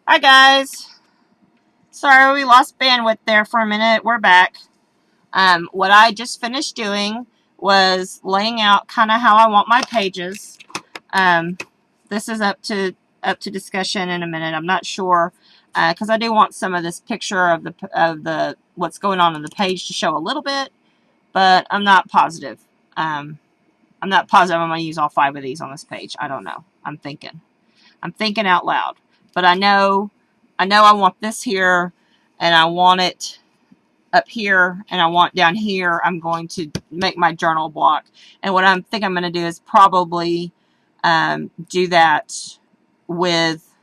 Hi guys. Sorry we lost bandwidth there for a minute. We're back. What I just finished doing was laying out kind of how I want my pages. Um, this is up to discussion in a minute. I'm not sure because I do want some of this picture of the what's going on in the page to show a little bit, but I'm not positive. I'm not positive I'm going to use all 5 of these on this page. I don't know. I'm thinking out loud, but I know I want this here, and I want it up here, and I want down here. I'm going to make my journal block, and what I think I'm going to do is probably do that with,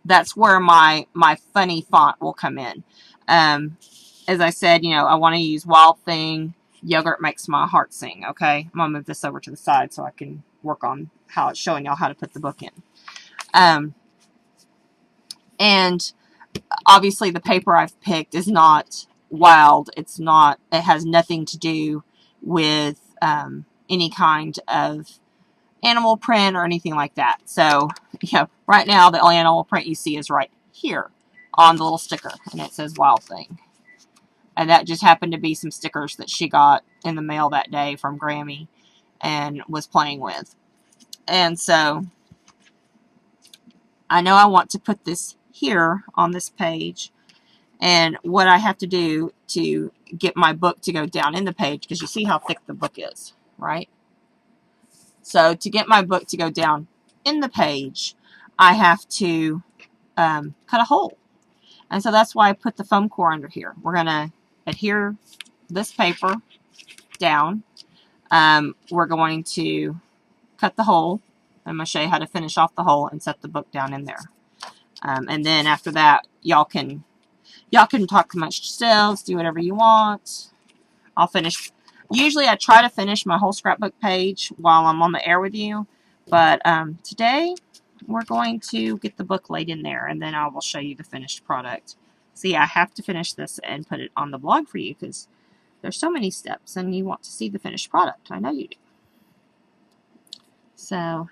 that's where my funny font will come in. As I said, I want to use Wild Thing. Yogurt makes my heart sing. Okay, I'm going to move this over to the side so I can work on how it's showing y'all how to put the book in. And obviously the paper I've picked is not wild. It has nothing to do with any kind of animal print or anything like that. So, right now the only animal print you see is right here on the little sticker, and it says Wild Thing. And that just happened to be some stickers that she got in the mail that day from Grammy and was playing with. And so, I know I want to put this here on this page, and what I have to do to get my book to go down in the page, because you see how thick the book is, right? So to get my book to go down in the page, I have to cut a hole. And so that's why I put the foam core under here. We're going to adhere this paper down. We're going to cut the hole. I'm going to show you how to finish off the hole and set the book down in there. And then after that, y'all can talk amongst yourselves, do whatever you want. I'll finish. Usually I try to finish my whole scrapbook page while I'm on the air with you. But today we're going to get the book laid in there, and then I will show you the finished product. See, I have to finish this and put it on the blog for you because there's so many steps and you want to see the finished product. I know you do. So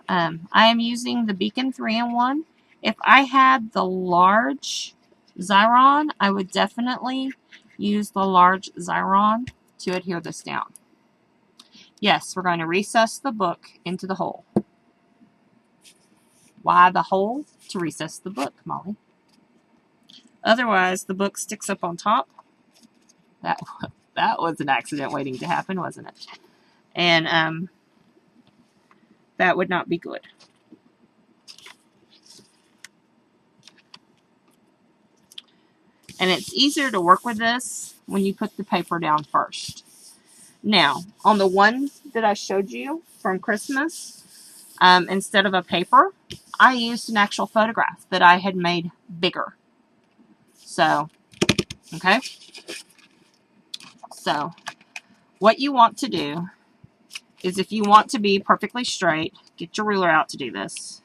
I am using the Beacon 3-in-1. If I had the large Xyron, I would definitely use the large Xyron to adhere this down. Yes, we're going to recess the book into the hole. Why the hole? To recess the book, Molly. Otherwise, the book sticks up on top. That was an accident waiting to happen, wasn't it? And that would not be good. And it's easier to work with this when you put the paper down first. Now, on the one that I showed you from Christmas, instead of a paper, I used an actual photograph that I had made bigger. So, okay. So, what you want to do is, if you want to be perfectly straight, get your ruler out to do this.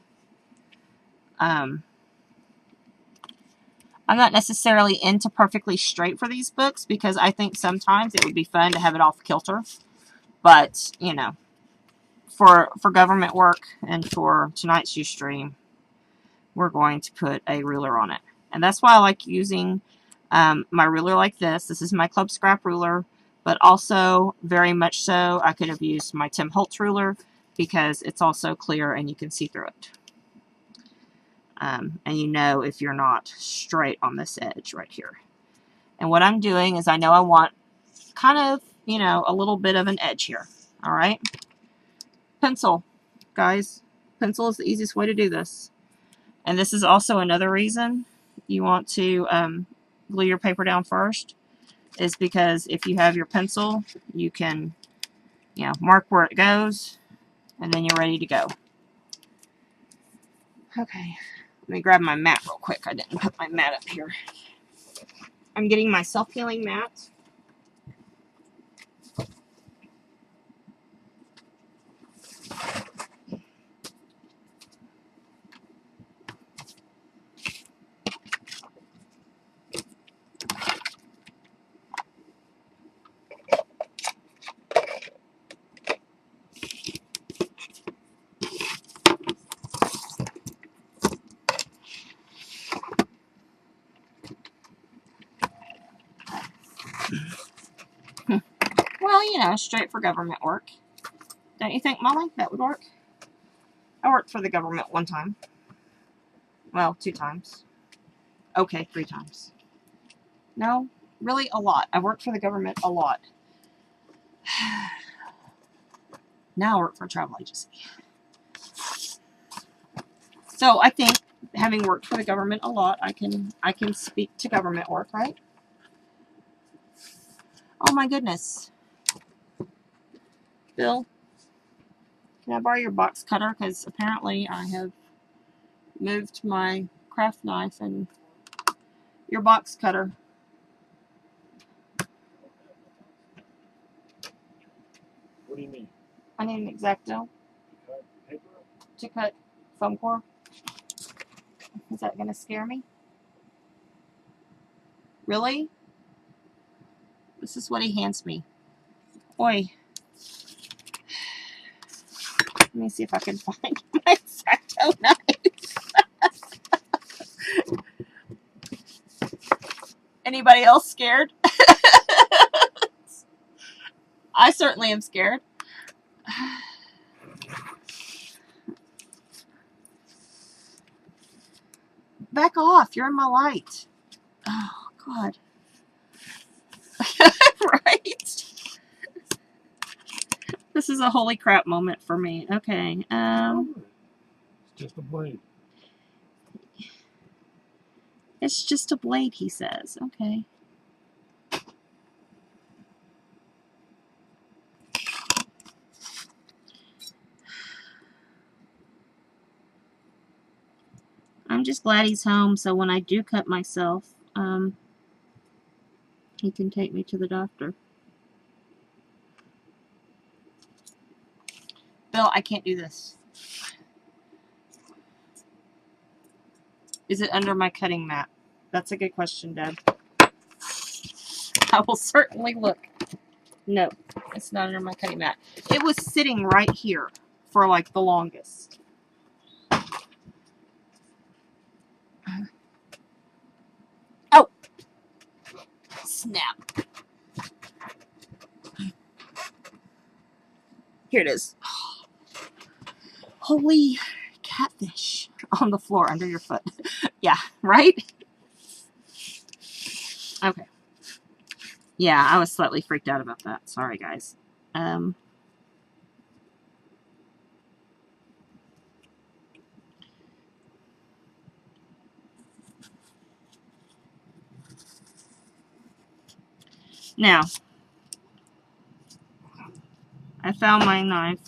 I'm not necessarily into perfectly straight for these books because I think sometimes it would be fun to have it off kilter. But, for government work and for tonight's Ustream, we're going to put a ruler on it. And that's why I like using my ruler like this. This is my Club Scrap ruler, but also very much so I could have used my Tim Holtz ruler because it's also clear and you can see through it. And if you're not straight on this edge right here. And what I'm doing is I know I want kind of, a little bit of an edge here. All right. Pencil, guys. Pencil is the easiest way to do this. And this is also another reason you want to glue your paper down first, is because if you have your pencil, you can, mark where it goes, and then you're ready to go. Okay, let me grab my mat real quick. I didn't put my mat up here. I'm getting my self-healing mat. Well, you know, straight for government work. Don't you think, Molly, that would work? I worked for the government one time. Well, 2 times. Okay, 3 times. No, really a lot. I worked for the government a lot. Now I work for a travel agency. So I think, having worked for the government a lot, I can speak to government work, right? Oh my goodness. Bill, can I borrow your box cutter? Because apparently I have moved my craft knife and your box cutter. What do you mean? I need an X-Acto to cut foam core. Is that going to scare me? Really? This is what he hands me. Oi. Let me see if I can find my X-Acto knife. Anybody else scared? I certainly am scared. Back off. You're in my light. Oh, God. Right? This is a holy crap moment for me. Okay. It's just a blade. It's just a blade, he says. Okay. I'm just glad he's home, so when I do cut myself, he can take me to the doctor. Bill, I can't do this. Is it under my cutting mat? That's a good question, Deb. I will certainly look. No, it's not under my cutting mat. It was sitting right here for like the longest. Oh! Snap. Here it is. Holy catfish on the floor under your foot. Yeah, right? Okay. Yeah, I was slightly freaked out about that. Sorry, guys. Now, I found my knife.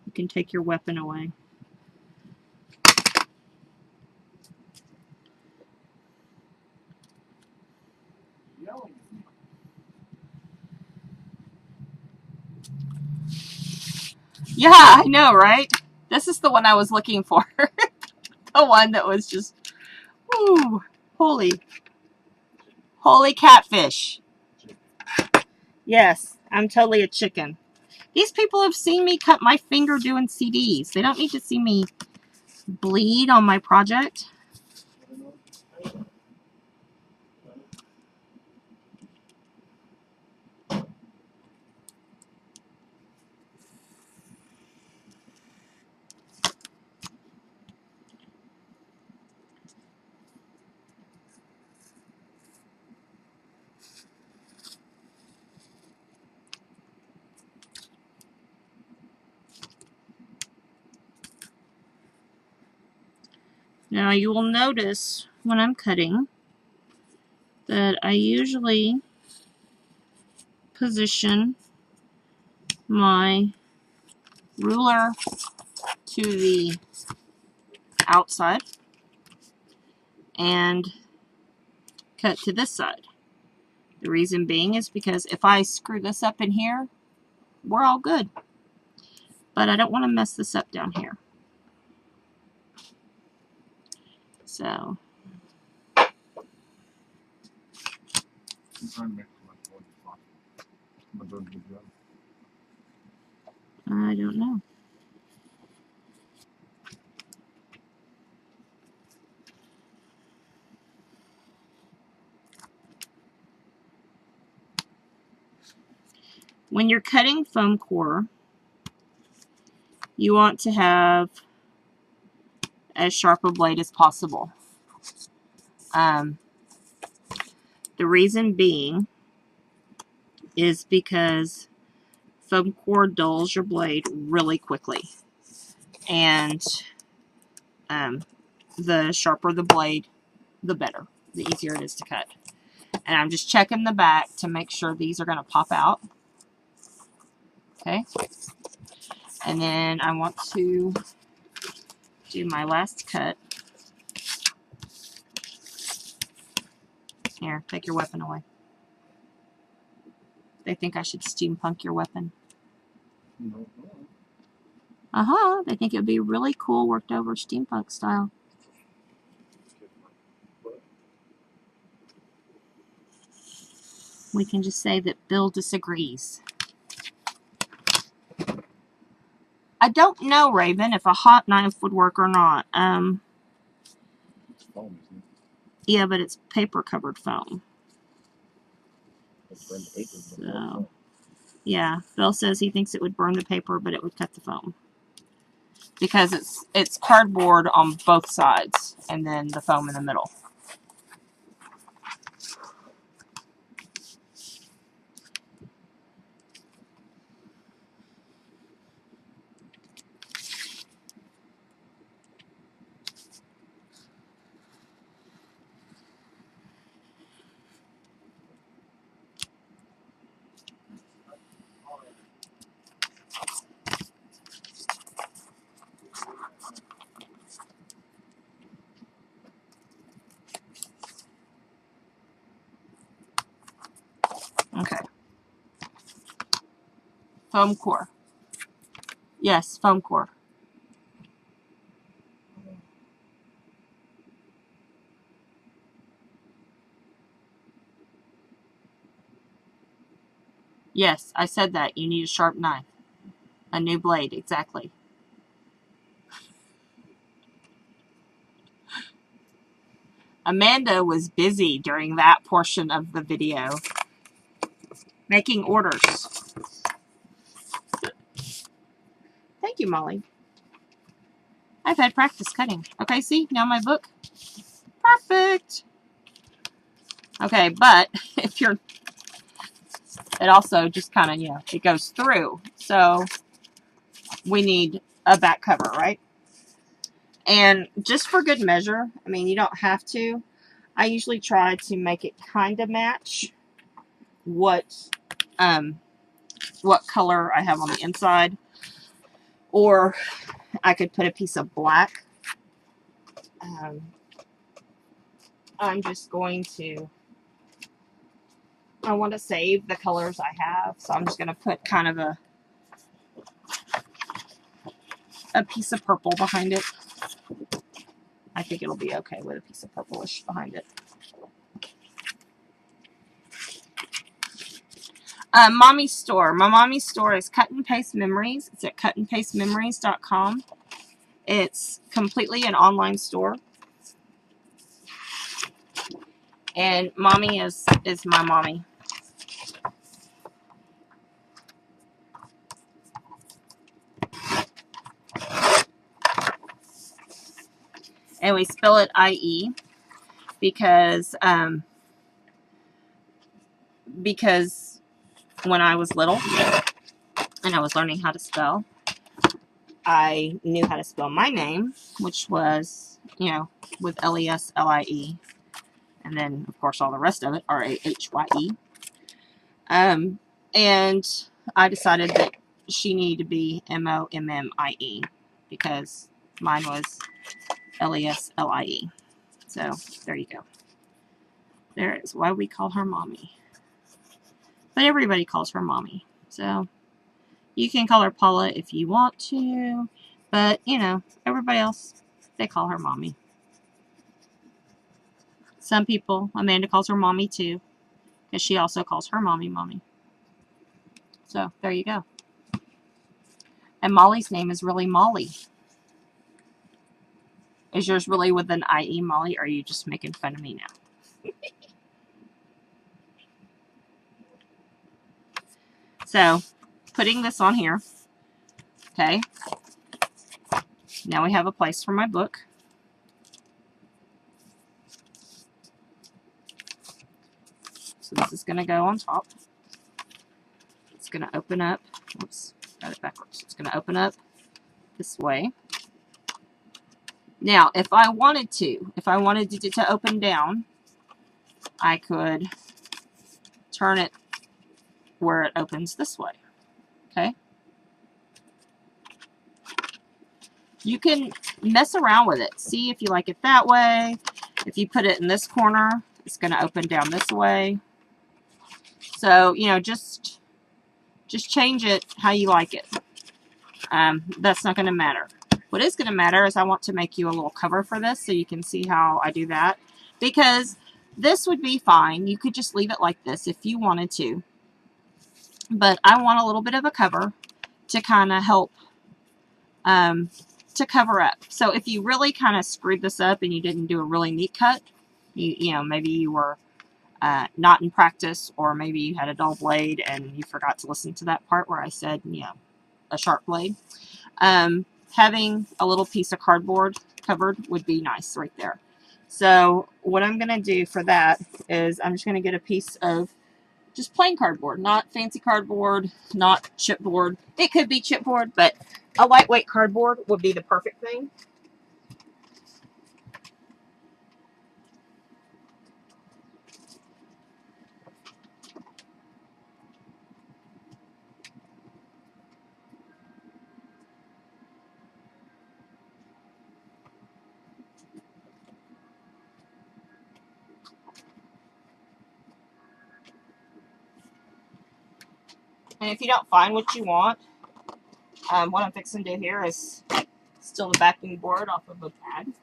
You can take your weapon away. Yeah, I know, right? This is the one I was looking for. The one that was just, whoo, holy catfish. Yes, I'm totally a chicken. These people have seen me cut my finger doing CDs. They don't need to see me bleed on my project. Now you will notice when I'm cutting that I usually position my ruler to the outside and cut to this side. The reason being is because if I screw this up in here, we're all good. But I don't want to mess this up down here. So. I don't know. When you're cutting foam core, you want to have as sharp a blade as possible. The reason being is because foam core dulls your blade really quickly. And the sharper the blade, the better. The easier it is to cut. And I'm just checking the back to make sure these are going to pop out. Okay. And then I want to do my last cut. Here, take your weapon away. They think I should steampunk your weapon. No. They think it would be really cool worked over steampunk style. We can just say that Bill disagrees. I don't know, Raven, if a hot knife would work or not. Foam, isn't it? Yeah, but it's paper covered foam. It's burn the paper, but So, foam. yeah, Bill says he thinks it would burn the paper, but it would cut the foam. Because it's cardboard on both sides, and then the foam in the middle. Okay. Foam core. Yes, foam core. Yes, I said that. You need a sharp knife. A new blade, exactly. Amanda was busy during that portion of the video making orders. Thank you, Molly. I've had practice cutting. Okay, see? Now my book. Perfect. Okay, but if you're... It also just kind of, it goes through. So we need a back cover, right? And just for good measure, I mean, you don't have to. I usually try to make it kind of match what color I have on the inside. Or I could put a piece of black. I'm just going to... I want to save the colors I have, so I'm just going to put kind of a piece of purple behind it. I think it'll be okay with a piece of purplish behind it. Mommy's store. My mommy's store is Cut and Paste Memories. It's at cutandpastememories.com. It's completely an online store. And mommy is my mommy. And we spell it IE because when I was little and I was learning how to spell, I knew how to spell my name, which was, with LESLIE. And then, of course, all the rest of it, RAHYE. And I decided that she needed to be MOMMIE because mine was LESLIE. So, there you go. There is why we call her Mommy. But everybody calls her Mommy. So, you can call her Paula if you want to. But, everybody else, they call her Mommy. Some people, Amanda calls her Mommy too. Because she also calls her Mommy Mommy. So, there you go. And Molly's name is really Molly. Is yours really with an IE, Molly, or are you just making fun of me now? So, putting this on here. Okay. Now we have a place for my book. So this is going to go on top. It's going to open up. Oops, got it backwards. It's going to open up this way. Now, if I wanted it to open down, I could turn it where it opens this way. Okay. You can mess around with it. See if you like it that way. If you put it in this corner, it's going to open down this way. So, you know, just change it how you like it. That's not going to matter. What is going to matter is I want to make you a little cover for this so you can see how I do that. Because this would be fine. You could just leave it like this if you wanted to. But I want a little bit of a cover to kind of help to cover up. So if you really kind of screwed this up and you didn't do a really neat cut, you know, maybe you were not in practice, or maybe you had a dull blade and you forgot to listen to that part where I said, you know, a sharp blade. Having a little piece of cardboard covered would be nice right there. So what I'm going to do for that is I'm just going to get a piece of just plain cardboard, not fancy cardboard, not chipboard. It could be chipboard, but a lightweight cardboard would be the perfect thing. And if you don't find what you want, what I'm fixing to do here is still the backing board off of a pad.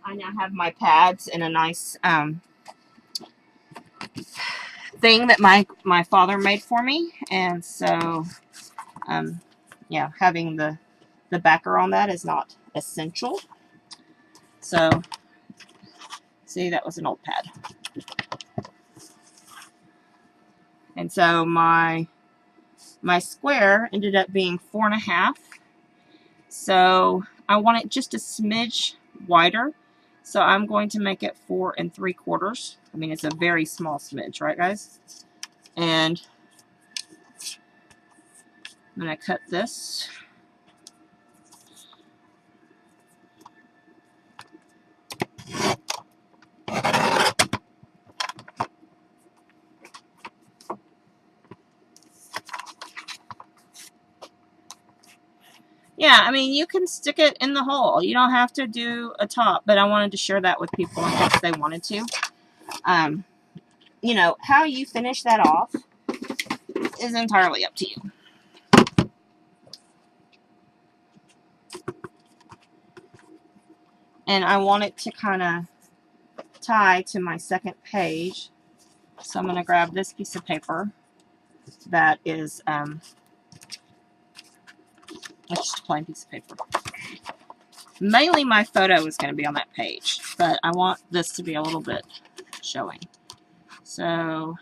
I now have my pads in a nice thing that my father made for me, and so yeah, having the backer on that is not essential. So see, that was an old pad, and so my square ended up being 4.5. So I want it just a smidge wider. So I'm going to make it 4 3/4. I mean, it's a very small smidge, right, guys? And I'm going to cut this. Yeah, I mean, you can stick it in the hole. You don't have to do a top, but I wanted to share that with people in case they wanted to. You know, how you finish that off is entirely up to you. And I want it to kind of tie to my second page. So I'm going to grab this piece of paper that is, it's just a plain piece of paper. Mainly my photo is going to be on that page, but I want this to be a little bit showing. So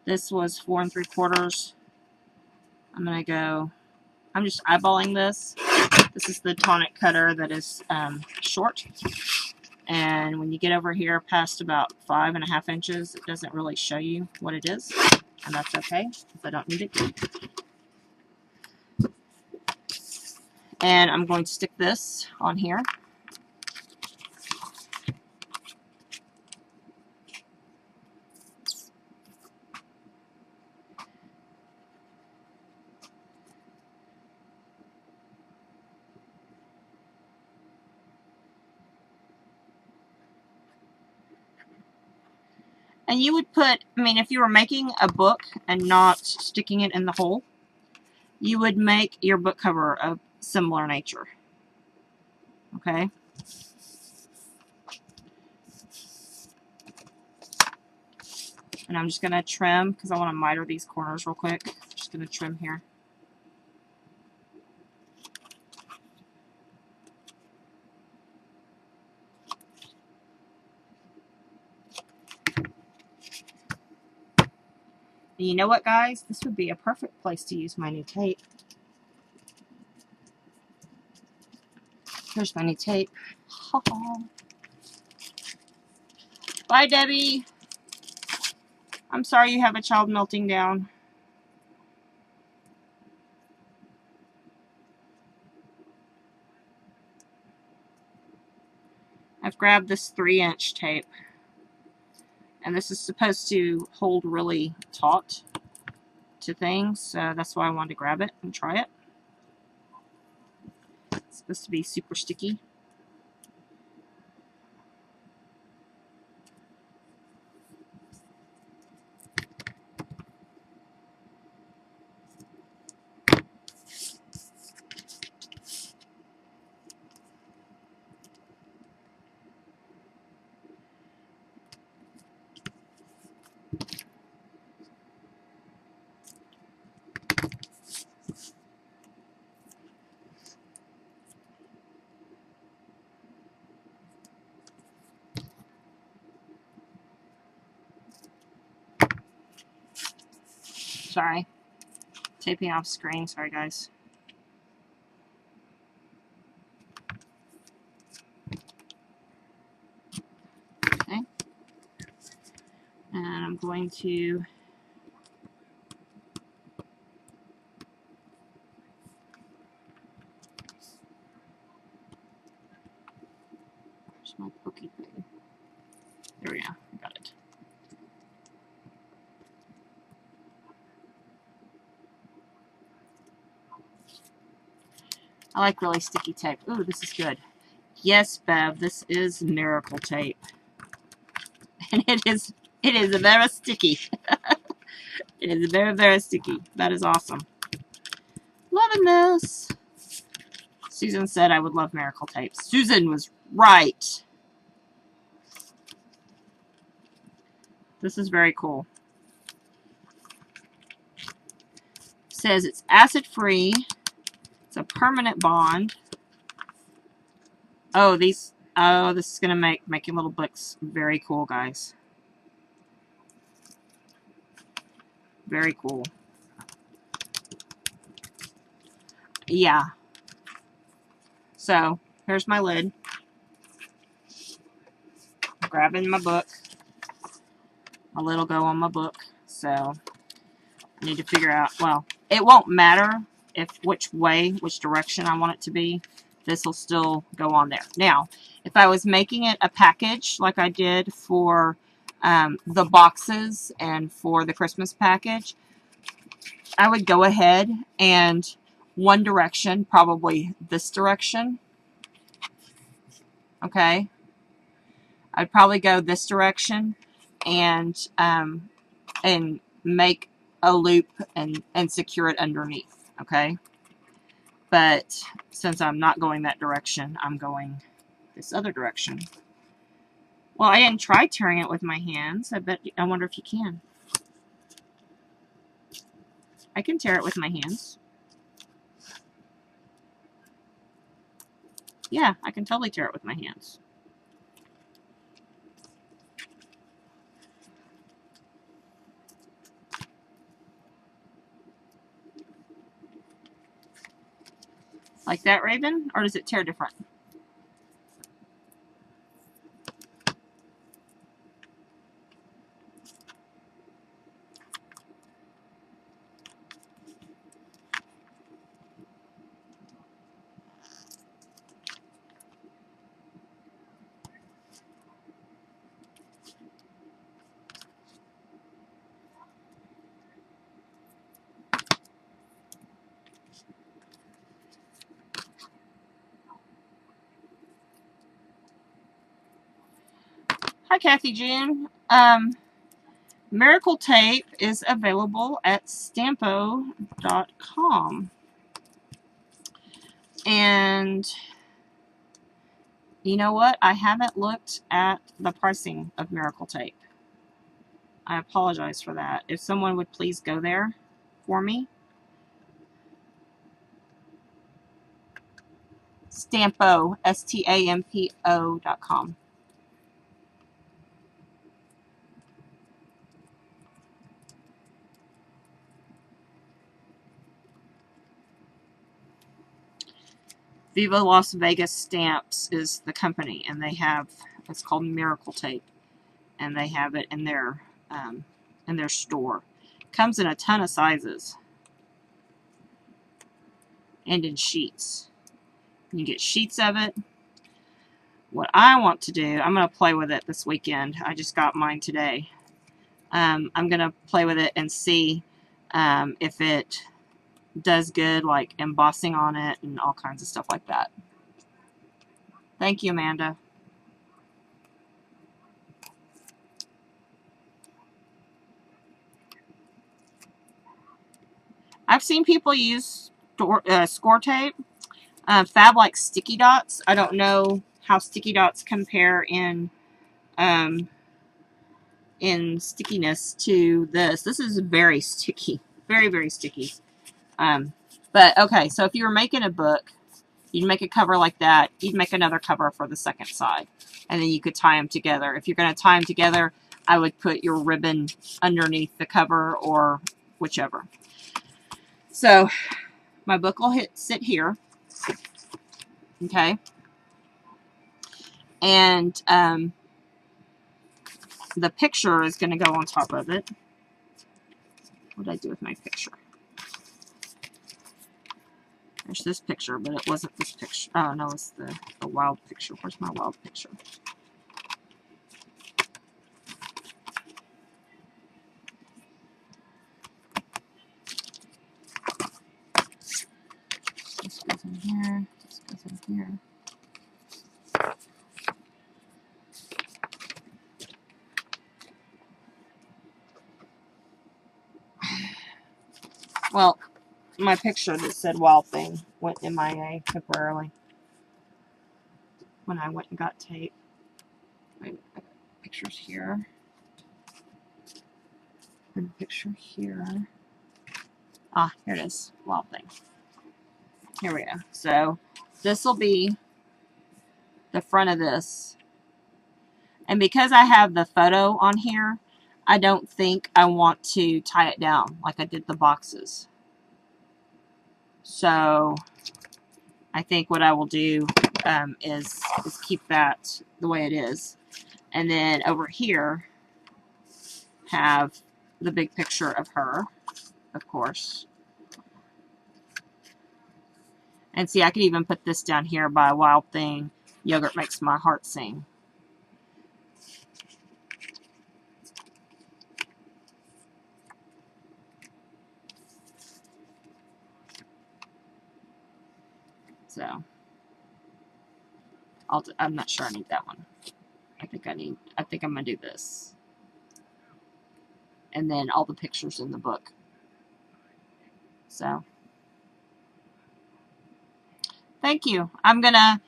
this was 4 3/4. I'm going to go, I'm just eyeballing this. This is the tonic cutter that is short. And when you get over here past about 5.5 inches, it doesn't really show you what it is. And that's okay, if I don't need it to. And I'm going to stick this on here. And you would put, I mean, if you were making a book and not sticking it in the hole, you would make your book cover of similar nature. Okay? And I'm just going to trim, because I want to miter these corners real quick. Just going to trim here. And you know what, guys? This would be a perfect place to use my new tape. Here's my new tape. Bye, Debbie. I'm sorry you have a child melting down. I've grabbed this 3-inch tape. And this is supposed to hold really taut to things. So that's why I wanted to grab it and try it. It's supposed to be super sticky. Sorry. Taping off screen. Sorry, guys. Okay. And I'm going to where's my pokey thing? There we go. I got it. I like really sticky tape. Ooh, this is good. Yes, Bev, this is miracle tape. And it is very sticky. It is very, very sticky. That is awesome. Loving this. Susan said I would love miracle tape. Susan was right. This is very cool. Says it's acid free. It's a permanent bond. Oh, this is gonna make making little books very cool, guys. Very cool. Yeah. So here's my lid. I'm grabbing my book. My lid will go on my book. So I need to figure out. Well, it won't matter which direction I want it to be. This will still go on there. Now, if I was making it a package like I did for the boxes and for the Christmas package, I would go ahead and one direction, probably this direction. Okay. I'd probably go this direction and make a loop and secure it underneath. Okay. But since I'm not going that direction, I'm going this other direction. Well, I didn't try tearing it with my hands. I wonder if you can. I can tear it with my hands. Yeah, I can totally tear it with my hands. Like that, Raven? Or does it tear different? Hi, Kathy June. Miracle Tape is available at stampo.com. And you know what? I haven't looked at the pricing of Miracle Tape. I apologize for that. If someone would please go there for me. Stampo, STAMPO.com. Viva Las Vegas Stamps is the company, and they have, it's called Miracle Tape, and they have it in their store. Comes in a ton of sizes and in sheets. You get sheets of it. What I want to do, I'm going to play with it this weekend. I just got mine today. I'm going to play with it and see if it does good, like embossing on it and all kinds of stuff like that. Thank you, Amanda. I've seen people use score tape. Fab likes sticky dots. I don't know how sticky dots compare in stickiness to this. This is very sticky. Very, very sticky. But okay, so if you were making a book, you'd make a cover like that. You'd make another cover for the second side. And then you could tie them together. If you're going to tie them together, I would put your ribbon underneath the cover or whichever. So my book will sit here. Okay. And the picture is going to go on top of it. What did I do with my picture? There's this picture, but it wasn't this picture. Oh, no, it's the wild picture. Where's my wild picture? This goes in here. This goes in here. Well, my picture that said wild thing went MIA temporarily when I went and got tape. I got pictures here. And a picture here. Ah, here it is. Wild thing. Here we go. So this will be the front of this. And because I have the photo on here, I don't think I want to tie it down like I did the boxes. So I think what I will do is keep that the way it is. And then over here have the big picture of her, of course. And see, I could even put this down here by Wild Thing. Yogurt makes my heart sing. So I'm not sure I need that one. I think I'm gonna do this. And then all the pictures in the book. So thank you. I'm gonna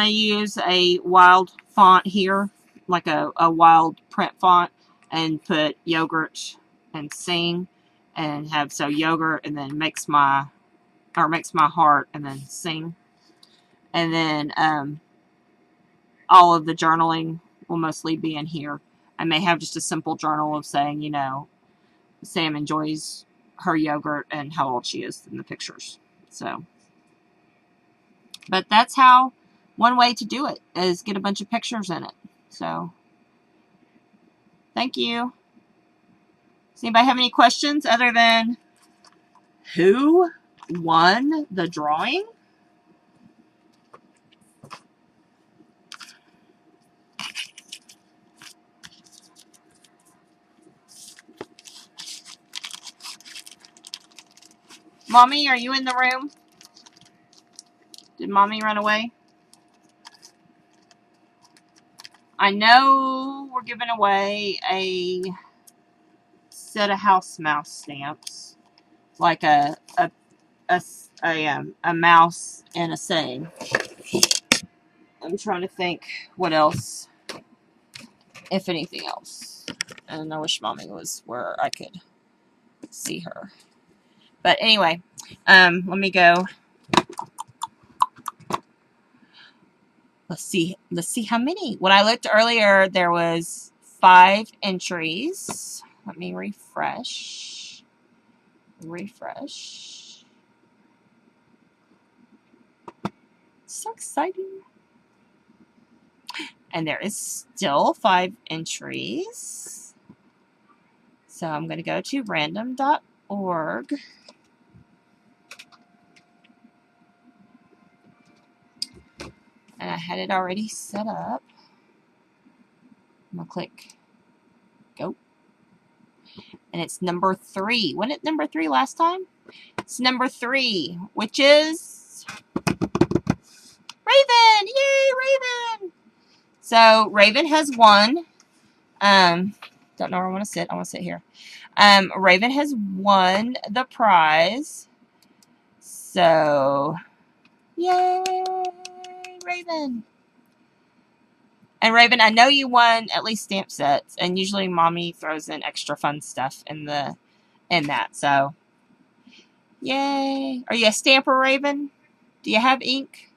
use a wild font here, like a wild print font, and put yogurt and sing, and have so yogurt and then makes my heart and then sing, and then all of the journaling will mostly be in here. I may have just a simple journal of saying, you know, Sam enjoys her yogurt and how old she is in the pictures. So, but that's how, one way to do it is get a bunch of pictures in it. So, thank you. Does anybody have any questions other than who won the drawing? Mommy, are you in the room? Did Mommy run away? I know we're giving away a set of house mouse stamps, like a mouse and a saying. I'm trying to think what else, if anything else. And I wish Mommy was where I could see her. But anyway, let me go. Let's see how many. When I looked earlier, there was 5 entries. Let me refresh. So exciting. And there is still 5 entries. So I'm going to go to random.org. And I had it already set up. I'm going to click go. And it's number 3. Wasn't it number 3 last time? It's number 3, which is Raven. Yay, Raven. So Raven has won. Don't know where I want to sit. I want to sit here. Raven has won the prize. So, yay, Raven. And Raven, I know you won at least stamp sets, and usually Mommy throws in extra fun stuff in that. So, yay. Are you a stamper, Raven? Do you have ink?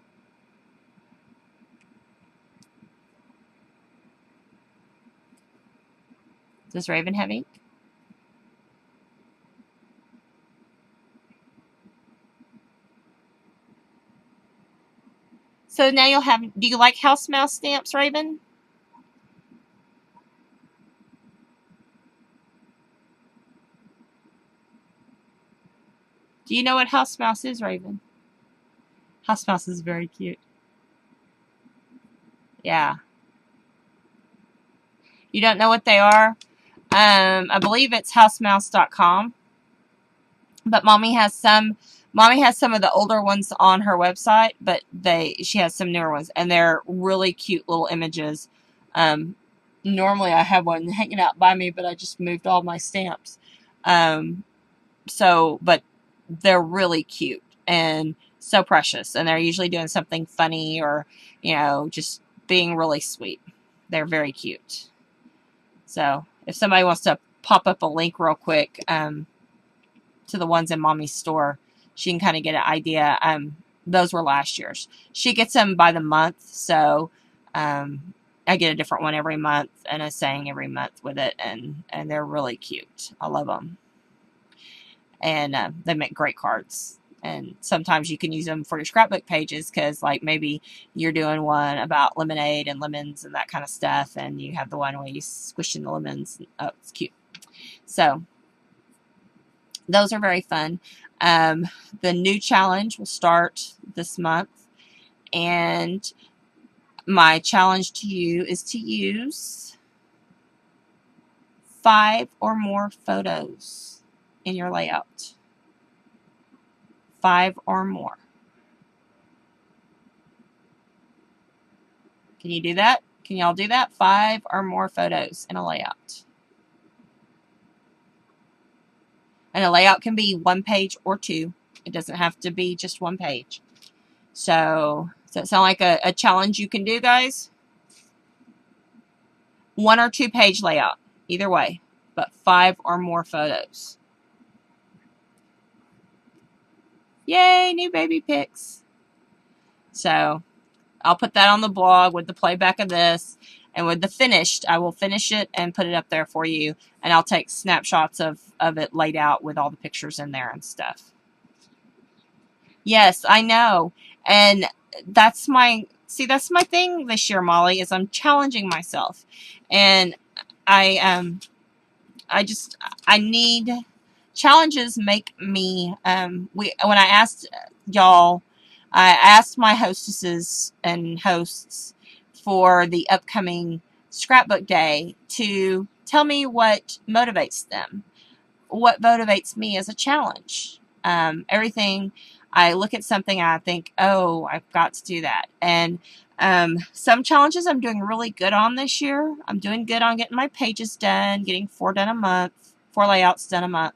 Does Raven have ink? So now you'll have, do you like house mouse stamps, Raven? Do you know what house mouse is, Raven? House mouse is very cute. Yeah. You don't know what they are? I believe it's housemouse.com. But Mommy has some of the older ones on her website, but she has some newer ones, and they're really cute little images. Normally I have one hanging out by me, but I just moved all my stamps. But they're really cute and so precious, and they're usually doing something funny or, just being really sweet. They're very cute. So if somebody wants to pop up a link real quick, to the ones in Mommy's store, she can kind of get an idea. Those were last year's. She gets them by the month, so I get a different one every month and a saying every month with it, and they're really cute. I love them. And they make great cards. And sometimes you can use them for your scrapbook pages because, like, maybe you're doing one about lemonade and lemons and that kind of stuff, and you have the one where you squish in the lemons. Oh, it's cute. So those are very fun. The new challenge will start this month, and my challenge to you is to use 5 or more photos in your layout. 5 or more. Can you do that? Can y'all do that? 5 or more photos in a layout. And a layout can be 1 page or 2. It doesn't have to be just 1 page. So, does that sound like a challenge you can do, guys? 1 or 2 page layout, either way, but 5 or more photos. Yay, new baby pics. So, I'll put that on the blog with the playback of this, and with the finished, I will finish it and put it up there for you, and I'll take snapshots of it laid out with all the pictures in there and stuff. Yes, I know. And that's my thing this year, Molly, is I'm challenging myself. And I need challenges. Make me when I asked y'all, I asked my hostesses and hosts for the upcoming scrapbook day to tell me what motivates them, what motivates me as a challenge. Everything, I look at something and I think, oh, I've got to do that. And some challenges I'm doing really good on this year. I'm doing good on getting my pages done, getting 4 done a month, 4 layouts done a month.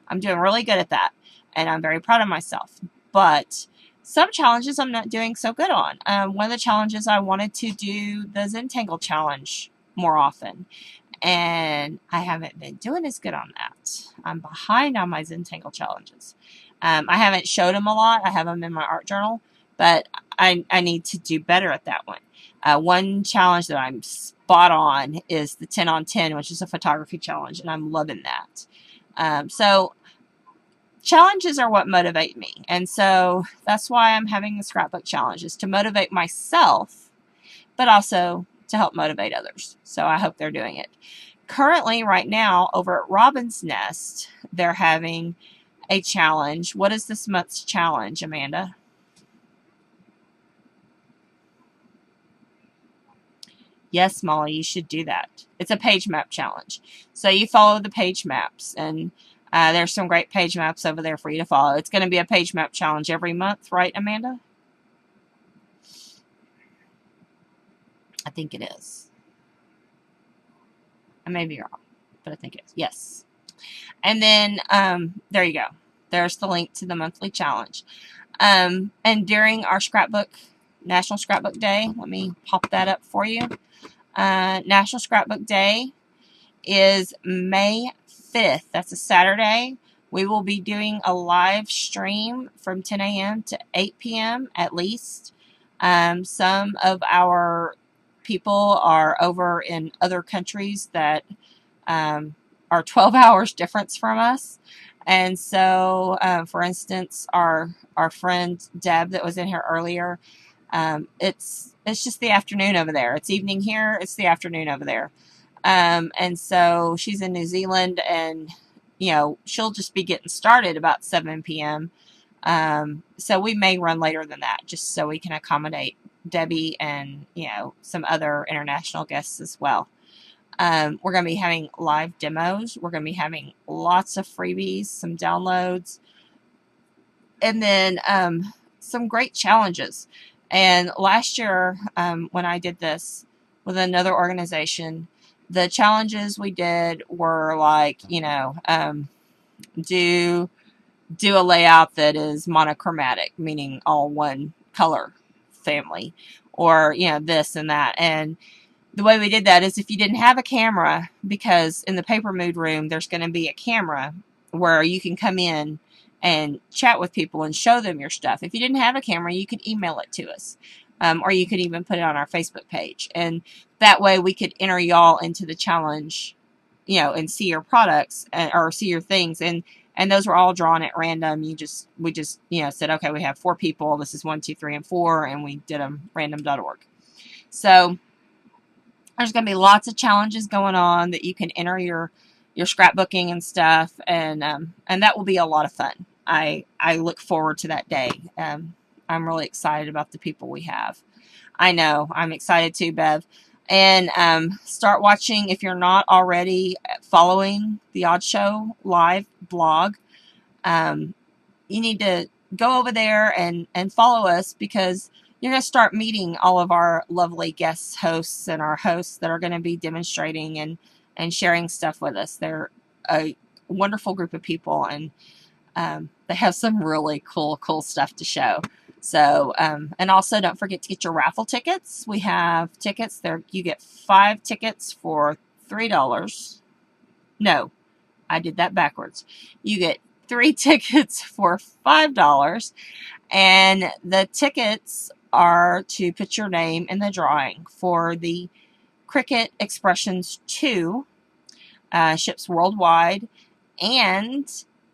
I'm doing really good at that, and I'm very proud of myself. But some challenges I'm not doing so good on. One of the challenges, I wanted to do the Zentangle challenge more often, and I haven't been doing as good on that. I'm behind on my Zentangle challenges. I haven't showed them a lot. I have them in my art journal, but I need to do better at that one. One challenge that I'm spot on is the 10 on 10, which is a photography challenge, and I'm loving that. So challenges are what motivate me. And so that's why I'm having the scrapbook challenge, is to motivate myself, but also to help motivate others. So I hope they're doing it. Currently, right now, over at Robin's Nest, they're having a challenge. What is this month's challenge, Amanda? Yes, Molly, you should do that. It's a page map challenge. So you follow the page maps, and there's some great page maps over there for you to follow. It's going to be a page map challenge every month, right, Amanda? I think it is. I may be wrong, but I think it is. Yes. And then there you go. There's the link to the monthly challenge. And during our National Scrapbook Day, let me pop that up for you. National Scrapbook Day is May 5th. That's a Saturday. We will be doing a live stream from 10 a.m. to 8 p.m. at least. Some of our people are over in other countries that are 12 hours difference from us. And so, for instance, our friend Deb that was in here earlier, it's just the afternoon over there. It's evening here. It's the afternoon over there. And so she's in New Zealand, and she'll just be getting started about 7 p.m. So we may run later than that, just so we can accommodate Debbie and some other international guests as well. We're going to be having live demos. We're going to be having lots of freebies, some downloads, and then some great challenges. And last year, when I did this with another organization, the challenges we did were like, do a layout that is monochromatic, meaning all one color family, or, this and that. And the way we did that is if you didn't have a camera, because in the paper mood room, there's going to be a camera where you can come in and chat with people and show them your stuff. If you didn't have a camera, you could email it to us. Or you could even put it on our Facebook page. And that way we could enter y'all into the challenge, and see your products or see your things. And those were all drawn at random. We just, said, okay, we have 4 people. This is 1, 2, 3, and 4. And we did them random.org. So there's going to be lots of challenges going on that you can enter your scrapbooking and stuff. And that will be a lot of fun. I look forward to that day. I'm really excited about the people we have. I know I'm excited too, Bev. And start watching, if you're not already following the Odd Show live blog, you need to go over there and follow us, because you're going to start meeting all of our lovely guest hosts and our hosts that are going to be demonstrating and sharing stuff with us. They're a wonderful group of people, and they have some really cool stuff to show. So, and also don't forget to get your raffle tickets. We have tickets there. You get 5 tickets for $3. No, I did that backwards. You get 3 tickets for $5, and the tickets are to put your name in the drawing for the Cricut Expressions 2, ships worldwide, and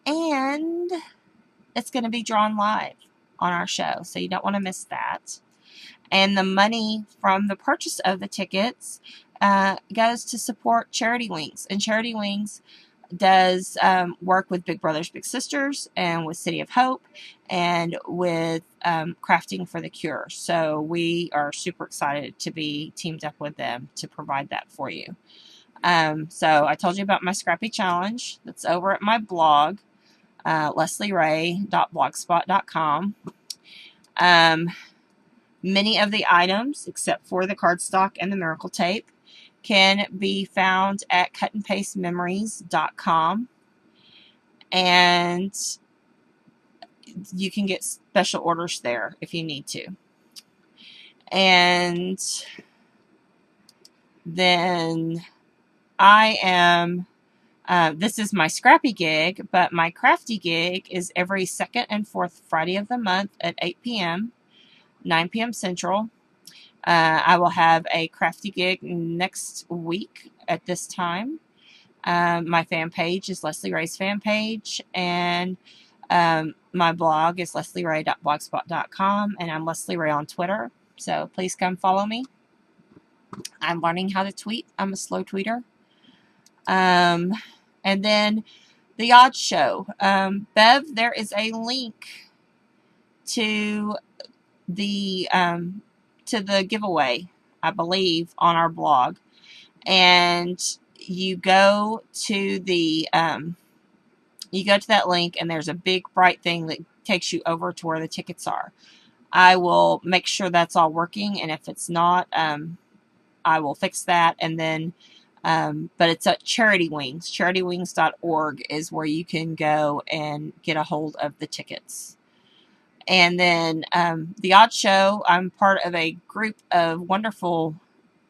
it's going to be drawn live on our show, so you don't want to miss that. And the money from the purchase of the tickets goes to support Charity Wings, and Charity Wings does work with Big Brothers Big Sisters and with City of Hope and with Crafting for the Cure. So we are super excited to be teamed up with them to provide that for you. So I told you about my Scrappy Challenge. That's over at my blog, leslierahye.blogspot.com. Many of the items, except for the cardstock and the Miracle Tape, can be found at cutandpastememories.com, and you can get special orders there if you need to. And then I am, this is my scrappy gig, but my crafty gig is every second and fourth Friday of the month at 8 p.m., 9 p.m. Central. I will have a crafty gig next week at this time. My fan page is Leslie Ray's fan page, and My blog is leslierahye.blogspot.com, and I'm Leslie Ray on Twitter. So please come follow me. I'm learning how to tweet. I'm a slow tweeter. And then the Odd Show. Bev, there is a link to the giveaway, I believe, on our blog, and you go to that link, and there's a big bright thing that takes you over to where the tickets are. I will make sure that's all working, and if it's not, I will fix that. And then, but it's at Charity Wings. CharityWings.org is where you can go and get a hold of the tickets. And then The Odd Show, I'm part of a group of wonderful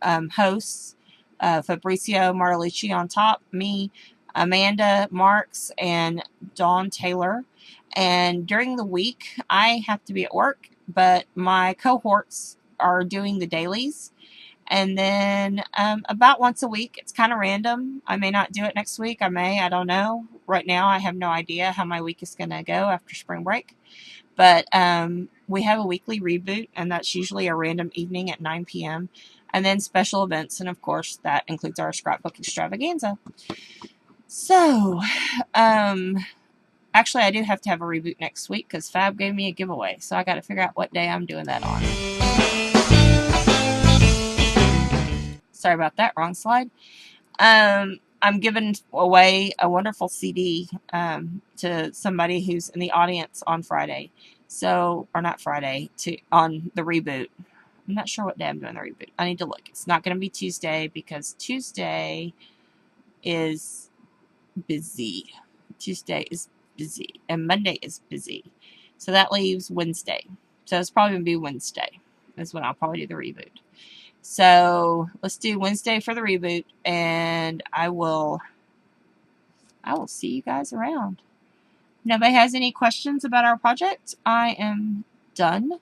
hosts. Fabrizio Marlucci on top, me, Amanda Marks, and Dawn Taylor. And during the week, I have to be at work, but my cohorts are doing the dailies. And then about once a week, it's kind of random. I may not do it next week. I may. I don't know. Right now, I have no idea how my week is going to go after spring break. But we have a weekly reboot, and that's usually a random evening at 9 p.m. And then special events, and of course, that includes our scrapbook extravaganza. So, actually, I do have to have a reboot next week because Fab gave me a giveaway. So I got to figure out what day I'm doing that on. Sorry about that, wrong slide. I'm giving away a wonderful CD to somebody who's in the audience on Friday. So, or not Friday, on the reboot. I'm not sure what day I'm doing the reboot. I need to look. It's not going to be Tuesday because Tuesday is busy. Tuesday is busy. And Monday is busy. So that leaves Wednesday. So it's probably going to be Wednesday. That's when I'll probably do the reboot. So let's do Wednesday for the reboot. And I will see you guys around. If nobody has any questions about our project, I am done.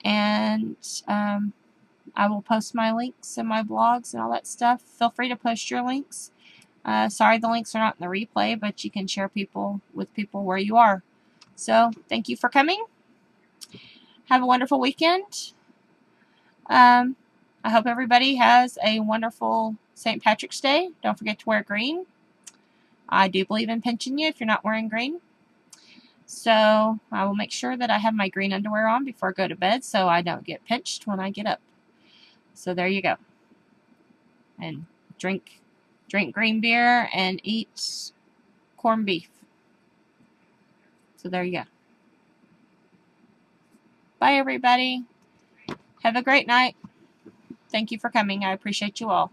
And I will post my links and my blogs and all that stuff. Feel free to post your links. Sorry the links are not in the replay, but you can share with people where you are. So thank you for coming. Have a wonderful weekend. I hope everybody has a wonderful St. Patrick's Day. Don't forget to wear green. I do believe in pinching you if you're not wearing green. So I will make sure that I have my green underwear on before I go to bed so I don't get pinched when I get up. So there you go. And drink green beer and eat corned beef. So there you go. Bye, everybody. Have a great night. Thank you for coming. I appreciate you all.